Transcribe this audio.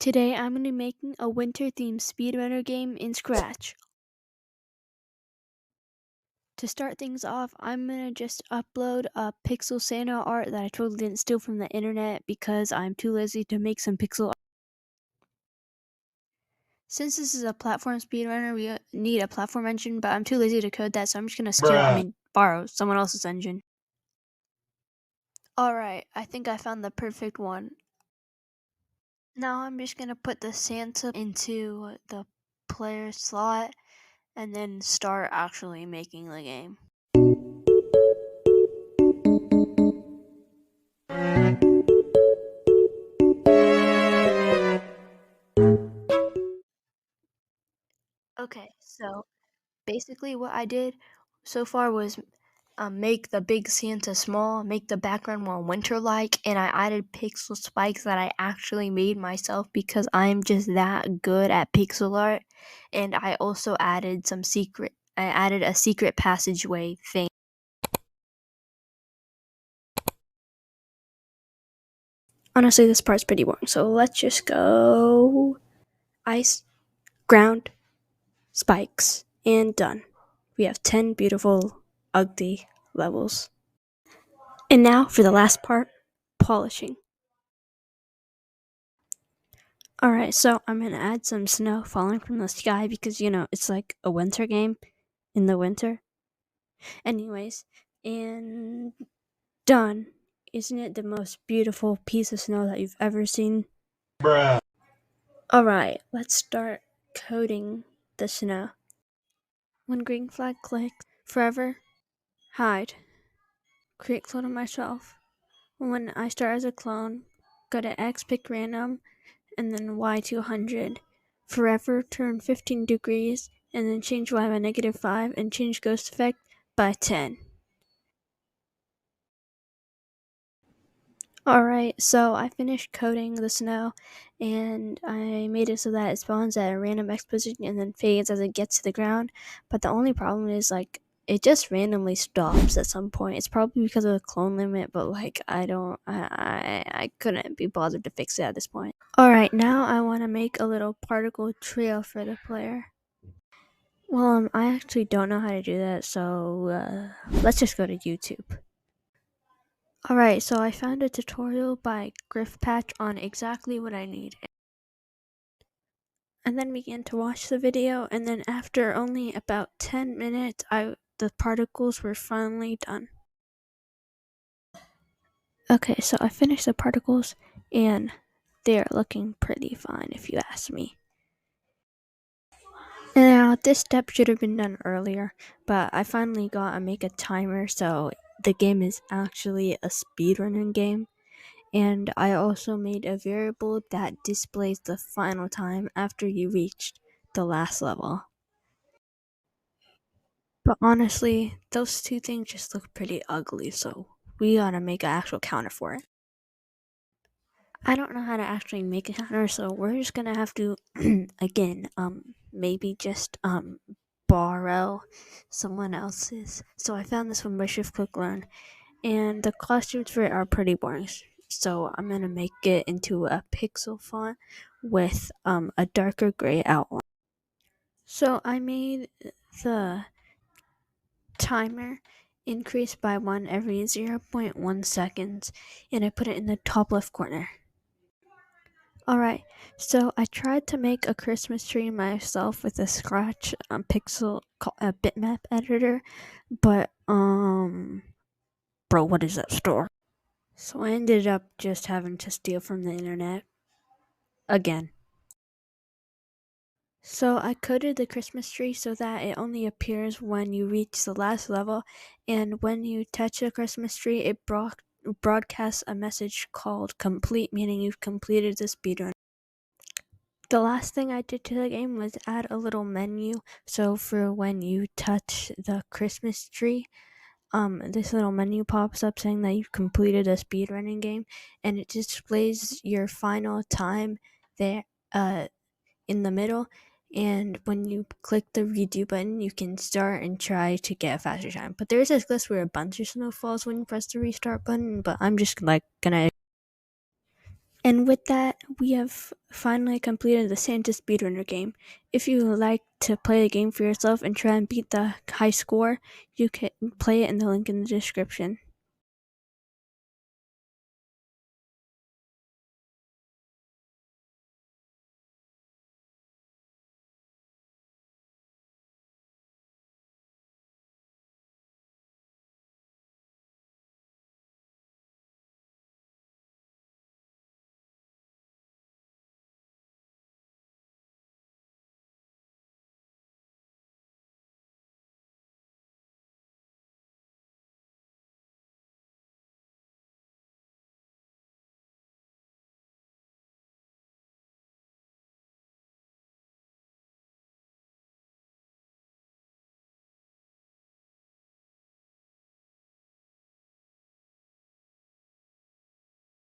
Today I'm going to be making a winter-themed speedrunner game in Scratch. To start things off, I'm going to just upload a pixel Santa art that I totally didn't steal from the internet because I'm too lazy to make some pixel art. Since this is a platform speedrunner, we need a platform engine, but I'm too lazy to code that, so I'm just going to borrow someone else's engine. Alright, I think I found the perfect one. Now I'm just going to put the Santa into the player slot and then start actually making the game. Okay, so basically what I did so far was make the big Santa small, make the background more winter-like, and I added pixel spikes that I actually made myself because I'm just that good at pixel art. And I also added I added a secret passageway thing. Honestly, this part's pretty boring, so let's just go ice, ground, spikes, and done. We have 10 beautiful, ugly levels. And now for the last part, polishing. Alright, so I'm gonna add some snow falling from the sky because, it's like a winter game in the winter. Anyways, and done. Isn't it the most beautiful piece of snow that you've ever seen? Bruh. Alright, let's start coding the snow. When green flag clicks, forever, hide, create clone of myself. When I start as a clone, go to X, pick random, and then Y to 100. Forever turn 15 degrees, and then change Y by -5 and change ghost effect by 10. Alright, so I finished coding the snow, and I made it so that it spawns at a random X position and then fades as it gets to the ground. But the only problem is, it just randomly stops at some point. It's probably because of the clone limit, but I couldn't be bothered to fix it at this point. Alright, now I want to make a little particle trail for the player. Well, I actually don't know how to do that, so let's just go to YouTube. Alright, so I found a tutorial by GriffPatch on exactly what I need. And then began to watch the video, and then after only about 10 minutes, the particles were finally done. Okay, so I finished the particles, and they're looking pretty fine if you ask me. Now, this step should have been done earlier, but I finally got to make a timer, so the game is actually a speedrunning game. And I also made a variable that displays the final time after you reached the last level. But honestly, those two things just look pretty ugly, so we gotta make an actual counter for it. I don't know how to actually make a counter, so we're just gonna have to, again, maybe just, borrow someone else's. So I found this one by Shift Click Learn, and the costumes for it are pretty boring. So I'm gonna make it into a pixel font with a darker gray outline. So I made the timer increase by 1 every 0.1 seconds, and I put it in the top left corner. Alright, so I tried to make a Christmas tree myself with a Scratch pixel bitmap editor, but bro, what is that store? So I ended up just having to steal from the internet again. So I coded the Christmas tree so that it only appears when you reach the last level, and when you touch the Christmas tree, it broadcasts a message called complete, meaning you've completed the speedrun. The last thing I did to the game was add a little menu, so for when you touch the Christmas tree, this little menu pops up saying that you've completed a speedrunning game, and it displays your final time there, in the middle. And when you click the redo button, you can start and try to get a faster time. But there's this glitch where a bunch of snow falls when you press the restart button, but I'm just gonna. And with that, we have finally completed the Santa Speedrunner game. If you would like to play the game for yourself and try and beat the high score, you can play it in the link in the description.